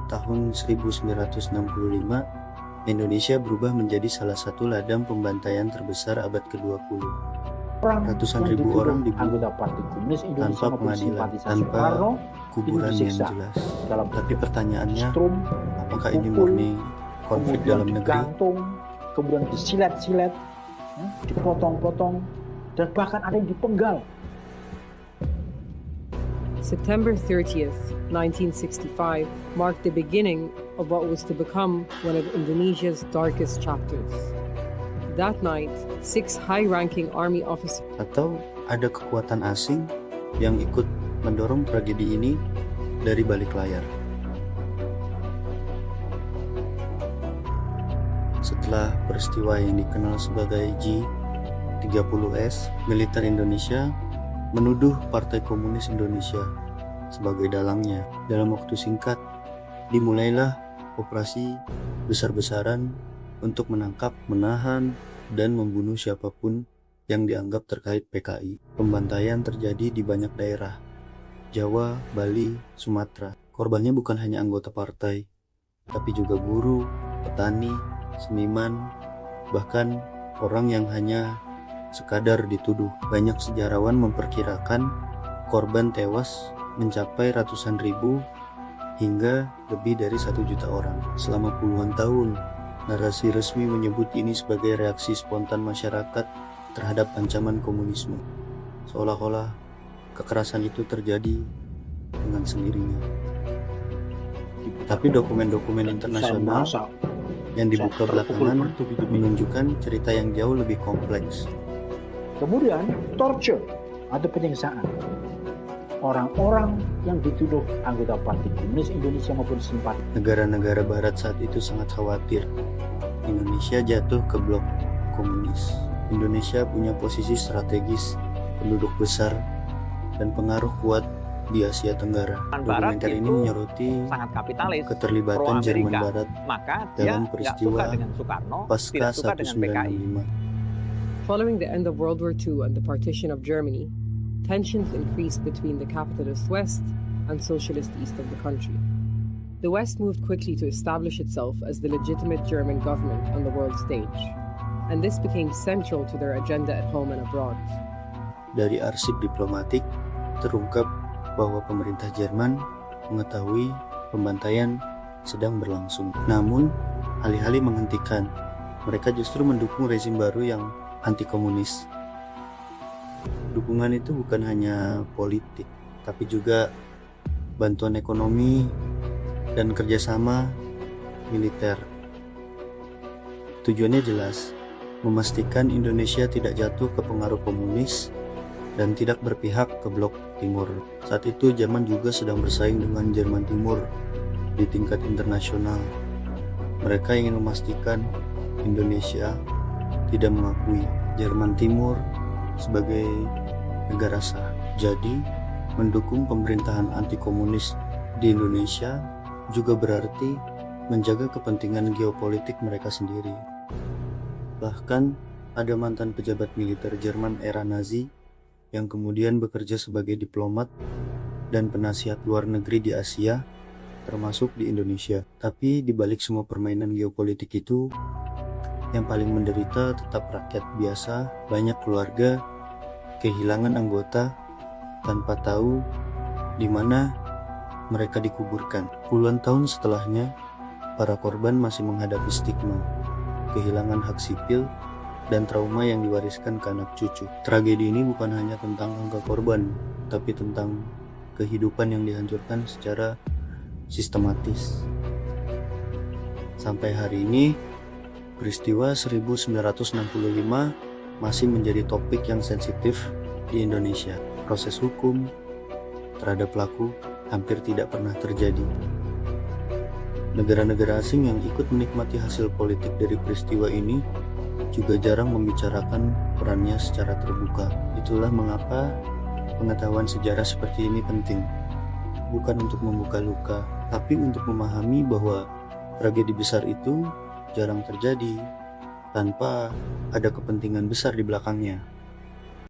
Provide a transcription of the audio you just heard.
tahun 1965, Indonesia berubah menjadi salah satu ladang pembantaian terbesar abad ke-20. Ratusan ribu orang dibunuh tanpa pengadilan, tanpa kuburan yang jelas. Tapi pertanyaannya, apakah ini murni konflik dalam negeri? Kemudian disilet-silet, dipotong-potong, dan bahkan ada yang dipenggal. September 30th, 1965 marked the beginning of what was to become one of Indonesia's darkest chapters. That night, 6 high-ranking army officers. Atau ada kekuatan asing yang ikut mendorong tragedi ini dari balik layar. Setelah peristiwa yang dikenal sebagai G30S, militer Indonesia menuduh Partai Komunis Indonesia sebagai dalangnya. Dalam waktu singkat, dimulailah operasi besar-besaran untuk menangkap, menahan, dan membunuh siapapun yang dianggap terkait PKI. Pembantaian terjadi di banyak daerah, Jawa, Bali, Sumatera. Korbannya bukan hanya anggota partai, tapi juga buruh, petani, seniman, bahkan orang yang hanya sekadar dituduh. Banyak sejarawan memperkirakan korban tewas mencapai ratusan ribu hingga lebih dari 1 juta orang. Selama puluhan tahun, narasi resmi menyebut ini sebagai reaksi spontan masyarakat terhadap ancaman komunisme. Seolah-olah kekerasan itu terjadi dengan sendirinya. Tapi dokumen-dokumen internasional yang dibuka belakangan menunjukkan cerita yang jauh lebih kompleks. Kemudian torture atau penyiksaan. Orang-orang yang dituduh anggota Partai Komunis Indonesia maupun simpati. Negara-negara barat saat itu sangat khawatir Indonesia jatuh ke blok komunis. Indonesia punya posisi strategis, penduduk besar, dan pengaruh kuat di Asia Tenggara. Dokumenter ini menyoroti keterlibatan Jerman Barat dalam peristiwa pasca 1965. Following the end of World War II and the partition of Germany, tensions increased between the capitalist West and socialist East of the country. The West moved quickly to establish itself as the legitimate German government on the world stage, and this became central to their agenda at home and abroad. Dari arsip diplomatik, terungkap bahwa pemerintah Jerman mengetahui pembantaian sedang berlangsung. Namun, alih-alih menghentikan, mereka justru mendukung rezim baru yang anti-komunis. Dukungan itu bukan hanya politik, tapi juga bantuan ekonomi dan kerjasama militer. Tujuannya jelas, memastikan Indonesia tidak jatuh ke pengaruh komunis dan tidak berpihak ke blok timur. Saat itu Jerman juga sedang bersaing dengan Jerman Timur di tingkat internasional. Mereka ingin memastikan Indonesia tidak mengakui Jerman Timur sebagai negara sah. Jadi, mendukung pemerintahan anti-komunis di Indonesia juga berarti menjaga kepentingan geopolitik mereka sendiri. Bahkan, ada mantan pejabat militer Jerman era Nazi yang kemudian bekerja sebagai diplomat dan penasihat luar negeri di Asia, termasuk di Indonesia. Tapi di balik semua permainan geopolitik itu, yang paling menderita tetap rakyat biasa. Banyak keluarga kehilangan anggota tanpa tahu di mana mereka dikuburkan. Puluhan tahun setelahnya, para korban masih menghadapi stigma, kehilangan hak sipil, dan trauma yang diwariskan ke anak cucu. Tragedi ini bukan hanya tentang angka korban, tapi tentang kehidupan yang dihancurkan secara sistematis. Sampai hari ini, peristiwa 1965 masih menjadi topik yang sensitif di Indonesia. Proses hukum terhadap pelaku hampir tidak pernah terjadi. Negara-negara asing yang ikut menikmati hasil politik dari peristiwa ini juga jarang membicarakan perannya secara terbuka. Itulah mengapa pengetahuan sejarah seperti ini penting. Bukan untuk membuka luka, tapi untuk memahami bahwa tragedi besar itu jarang terjadi tanpa ada kepentingan besar di belakangnya.